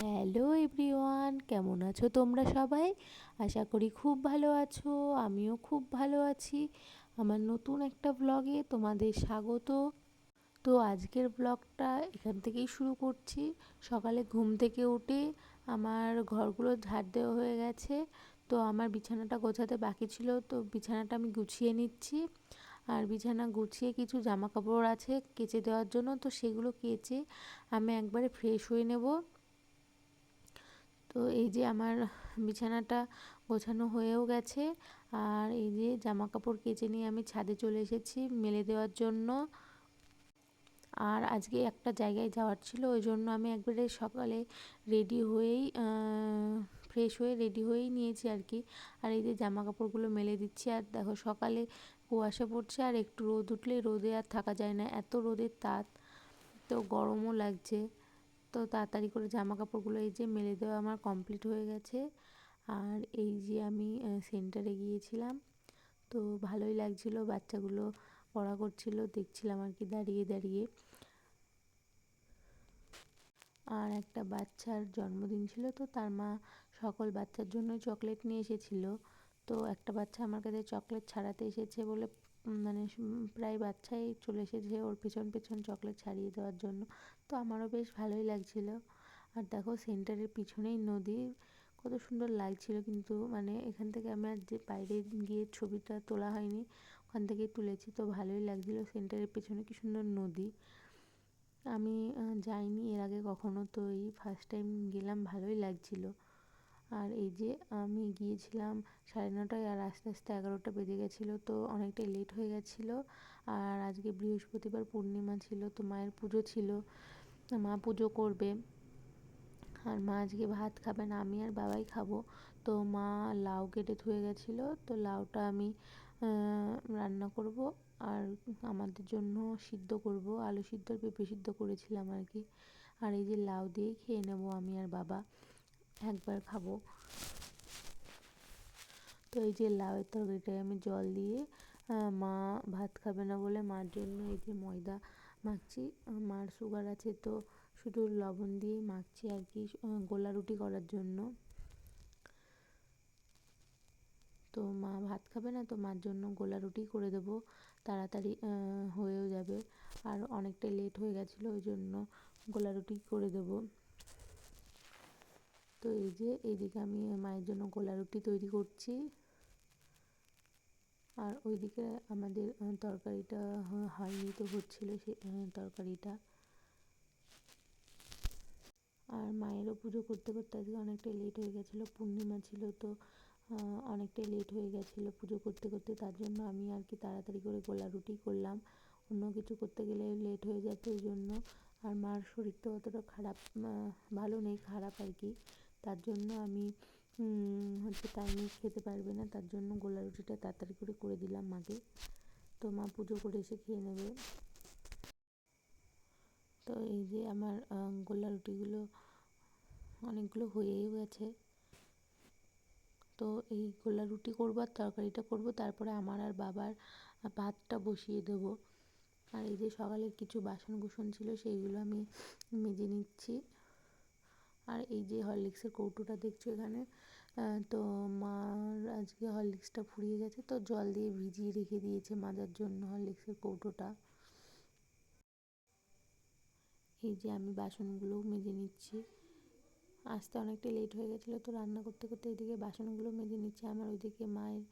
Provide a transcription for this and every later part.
Hello everyone, কেমন আছো তোমরা সবাই? আশা করি খুব ভালো আছো। আমিও খুব ভালো আছি। আমার নতুন একটা ব্লগে তোমাদের স্বাগত। তো আজকের ব্লগটা এখান থেকেই শুরু করছি। সকালে ঘুম থেকে উঠে আমার ঘরগুলো ঝাড় দেওয়া হয়ে গেছে। তো আমার বিছানাটা গোছাতে বাকি ছিল, তো বিছানাটা আমি গুছিয়ে নিচ্ছি। আর বিছানা গুছিয়ে কিছু জামা কাপড় আছে কেচে দেওয়ার জন্য, তো সেগুলো কেচে আমি একবারে ফ্রেশ হয়ে নেব। তো এই যে আমার বিছানাটা গোছানো হয়েও গেছে, আর এই যে জামা কাপড় কেচে নিয়ে আমি ছাদে চলে এসেছি মেলে দেওয়ার জন্য। আর আজকে একটা জায়গায় যাওয়ার ছিল, ওই জন্য আমি একবারে সকালে রেডি হয়েই ফ্রেশ হয়ে রেডি হয়েই নিয়েছি আর কি। আর এই যে জামা কাপড়গুলো মেলে দিচ্ছি, আর দেখো সকালে কুয়াশা পড়ছে, আর একটু রোদ উঠলেই রোদে আর থাকা যায় না, এত রোদের তাপ, তো গরমও লাগছে। তো তাড়াতাড়ি করে জামা কাপড়গুলো এই যে মেলে দেওয়া আমার কমপ্লিট হয়ে গেছে। আর এই যে আমি সেন্টারে গিয়েছিলাম, তো ভালোই লাগছিল, বাচ্চাগুলো পড়া করছিল, দেখছিলাম আর কি দাঁড়িয়ে দাঁড়িয়ে। আর একটা বাচ্চার জন্মদিন ছিল, তো তার মা সকল বাচ্চার জন্য চকলেট নিয়ে এসেছিল। তো একটা বাচ্চা আমার কাছে চকলেট ছাড়াতে এসেছে বলে মানে প্রায় বাচ্চাই চলে এসেছে ওর পেছন পেছন চকলেট ছাড়িয়ে দেওয়ার জন্য। তো আমারও বেশ ভালোই লাগছিল। আর দেখো সেন্টারের পিছনেই নদী, কত সুন্দর লাগছিল, কিন্তু মানে এখান থেকে আমার যে বাইরে গিয়ে ছবিটা তোলা হয়নি, ওখান থেকেই তুলেছি। তো ভালোই লাগছিল, সেন্টারের পেছনে কি সুন্দর নদী। আমি যাইনি এর আগে কখনো, তো এই ফার্স্ট টাইম গেলাম, ভালোই লাগছিল। আর এই যে আমি গিয়েছিলাম 9:30টায়, আর আস্তে আস্তে 11টা বেজে গেছিলো, তো অনেকটাই লেট হয়ে গেছিলো। আর আজকে বৃহস্পতিবার পূর্ণিমা ছিল, তো মায়ের পুজো ছিল, মা পুজো করবে। আর মা আজকে ভাত খাবে না, আমি আর বাবাই খাবো। তো মা লাউ কেটে ধুয়ে গেছিলো, তো লাউটা আমি রান্না করব। আর আমাদের জন্য সিদ্ধ করব, আলু সিদ্ধ আর পেঁপে সিদ্ধ করেছিলাম আর কি। আর এই যে লাউ দিয়েই খেয়ে নেবো আমি আর বাবা, একবার খাবো। তো এই যে লাউয়ের তরকারিটায় আমি জল দিয়ে, মা ভাত খাবে না বলে মার জন্য এই যে ময়দা মাখছি। মার সুগার আছে, তো শুধু লবণ দিয়েই মাখছি আর কি, গোলা রুটি করার জন্য। তো মা ভাত খাবে না, তো মার জন্য গোলা রুটি করে দেবো, তাড়াতাড়ি হয়েও যাবে। আর অনেকটাই লেট হয়ে গেছিলো, ওই জন্য গোলা রুটি করে দেবো। তো এই যে এইদিকে আমি মায়ের জন্য গোলা রুটি তৈরি করছি, আর ওইদিকে আমাদের তরকারিটা হয়নি, তো হচ্ছিলো সে তরকারিটা। আর মায়েরও পুজো করতে করতে আজকে অনেকটাই লেট হয়ে গেছিলো, পূর্ণিমা ছিল, তো অনেকটাই লেট হয়ে গেছিলো পুজো করতে করতে। তার জন্য আমি আর কি তাড়াতাড়ি করে গোলা রুটি করলাম, অন্য কিছু করতে গেলে লেট হয়ে যেত ওই জন্য। আর মার শরীরটা অতটা খারাপ, ভালো নেই, খারাপ আর কি। তার জন্য আমি হচ্ছে টাইমে খেতে পারবে না, তার জন্য গোলা রুটিটা তাড়াতাড়ি করে করে দিলাম মাকে। তো মা পুজো করে এসে খেয়ে নেবে। তো এই যে আমার গোলা রুটিগুলো অনেকগুলো হয়েও গেছে। তো এই গোলা রুটি করবো আর তরকারিটা করবো, তারপরে আমার আর বাবার ভাতটা বসিয়ে দেবো। আর এই যে সকালের কিছু বাসন কুসন ছিল, সেইগুলো আমি মেজে নিচ্ছি। আর এই যে হরলিক্সের কৌটোটা দেখছো এখানে, তো মার আজকে হরলিক্সটা ফুরিয়ে গেছে, তো জল দিয়ে ভিজিয়ে রেখে দিয়েছে মাজার জন্য হরলিক্সের কৌটোটা। এই যে আমি বাসনগুলোও মেজে নিচ্ছি, আসতে অনেকটা লেট হয়ে গেছিলো, তো রান্না করতে করতে এদিকে বাসনগুলো মেজে নিচ্ছি। আমার ওইদিকে মায়ের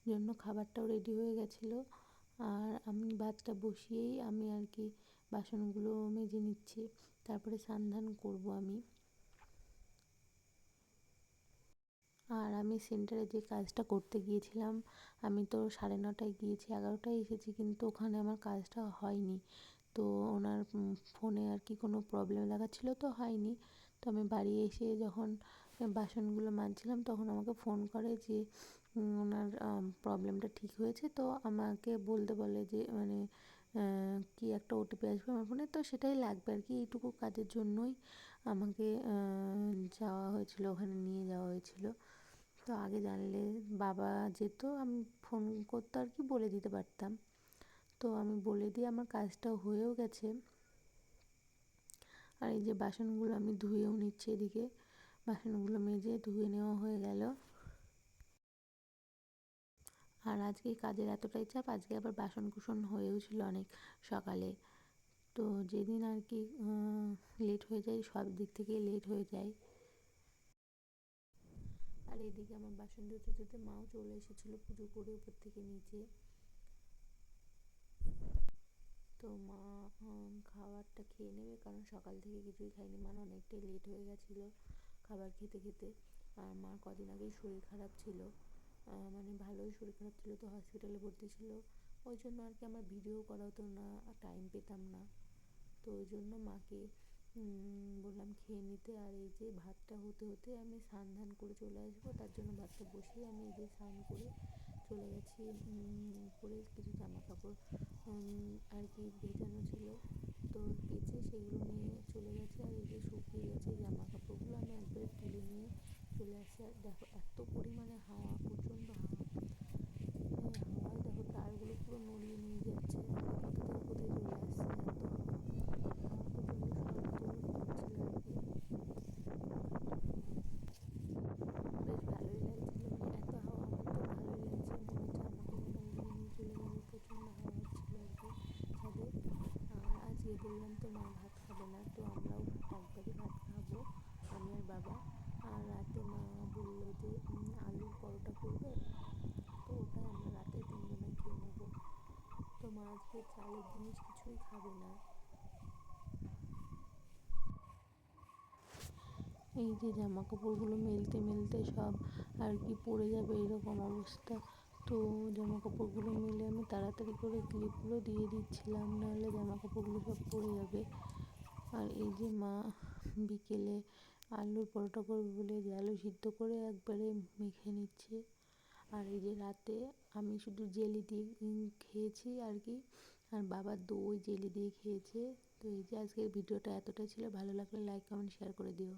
জন্য খাবারটাও রেডি হয়ে গেছিলো, আর আমি ভাতটা বসিয়েই আমি আর কি বাসনগুলো মেজে নিচ্ছি, তারপরে স্নান ধান করবো আমি। আর আমি সেন্টারে যে কাজটা করতে গিয়েছিলাম, আমি তো 9:30টায় গিয়েছি, 11টায় এসেছি, কিন্তু ওখানে আমার কাজটা হয়নি। তো ওনার ফোনে আর কি কোনো প্রবলেম দেখাচ্ছিলো, তো হয়নি। তো আমি বাড়ি এসে যখন বাসনগুলো মাজছিলাম, তখন আমাকে ফোন করে যে ওনার প্রবলেমটা ঠিক হয়েছে। তো আমাকে বলতে বলে যে মানে কি একটা ওটিপি আসবে আমার ফোনে, তো সেটাই লাগবে আর কি, এইটুকু কাজের জন্যই আমাকে যাওয়া হয়েছিল, ওখানে নিয়ে যাওয়া হয়েছিল। তো আগে জানলে বাবা যেত, আমি ফোন করতে আর কি বলে দিতে পারতাম। তো আমি বলে দিয়ে আমার কাজটা হয়েও গেছে। আর এই যে বাসনগুলো আমি ধুয়েও নিচ্ছি, এদিকে বাসনগুলো মেজে ধুয়ে নেওয়া হয়ে গেল। আর আজকে কাজের এতটাই চাপ, আজকে আবার বাসন কুসন হয়েও ছিল অনেক সকালে। তো যেদিন আর কি লেট হয়ে যায়, সব দিক থেকেই লেট হয়ে যায়। আর এদিকে আমার বাসন ধুতে ধুতে মাও চলে এসেছিলো পুজো করে উপর থেকে নিচে। তো মা খাবারটা খেয়ে নেবে, কারণ সকাল থেকে কিছুই খাইনি, মার অনেকটাই লেট হয়ে গেছিলো খাবার খেতে খেতে। আর মার কদিন আগেই শরীর খারাপ ছিল, মানে ভালোই শরীর খারাপ ছিল, তো হসপিটালে ভর্তি ছিল। ওই জন্য আর কি আমার ভিডিও করা হতো না, টাইম পেতাম না। তো ওই জন্য মাকে বললাম খেয়ে নিতে। আর এই যে ভাতটা হতে হতে আমি স্নান ধান করে চলে আসবো, তার জন্য ভাতটা বসিয়ে আমি এই যে স্নান করে চলে গেছি। করে কিছু জামা কাপড় আর কি ভেজানো ছিল, তো কেচে সেগুলো নিয়ে চলে গেছে। আর এই যে শুকিয়ে গেছে জামা কাপড়গুলো আমি একবারে তুলে নিয়ে চলে আসছি। আর দেখো এত পরিমাণে হাওয়া, প্রচণ্ড হাওয়া, মানে হাওয়ায় দেখো তারগুলো পুরো নড়িয়ে নিয়ে যাচ্ছে, কোথা থেকে কোথায় চলে আসছে এত হাওয়া। হাওয়া প্রচণ্ড শব্দ হচ্ছিল আর কি, বেশ ভালোই লাগছিলো, মানে এত হাওয়া আমার তো ভালোই লাগছে, মনে হচ্ছে আমাকে যেন উড়িয়ে নিয়ে চলে যাবে, প্রচণ্ড হাওয়া হচ্ছিলো আর কি ছাদে। আর আজকে বললাম তো মা ভাত খাবে না, তো আমরাও একবারই ভাত খাবো, আমি আর বাবা। আর রাতে মা বললো যে আলুর পরোটা করবে, তো ওটাই আমরা রাতে তিনজনে খেয়ে নেবো। তো মা আজকে চালের জিনিস কিছুই খাবে না। এই যে জামা কাপড়গুলো মেলতে মেলতে সব আর কি পড়ে যাবে এরকম অবস্থা। তো জামা কাপড়গুলো মেলে আমি তাড়াতাড়ি করে ক্লিপগুলো দিয়ে দিচ্ছিলাম, নাহলে জামা কাপড়গুলো সব পড়ে যাবে। আর এই যে মা বিকেলে আলুর পরোটা করবে বলে যে আলু সিদ্ধ করে একবারে মেখে নিচ্ছে। আর এই যে রাতে আমি শুধু জেলি দিয়ে খেয়েছি আর কি, আর বাবা দই জেলি দিয়ে খেয়েছে। তো এই যে আজকের ভিডিওটা এতটাই ছিল, ভালো লাগলে লাইক কমেন্ট শেয়ার করে দিও।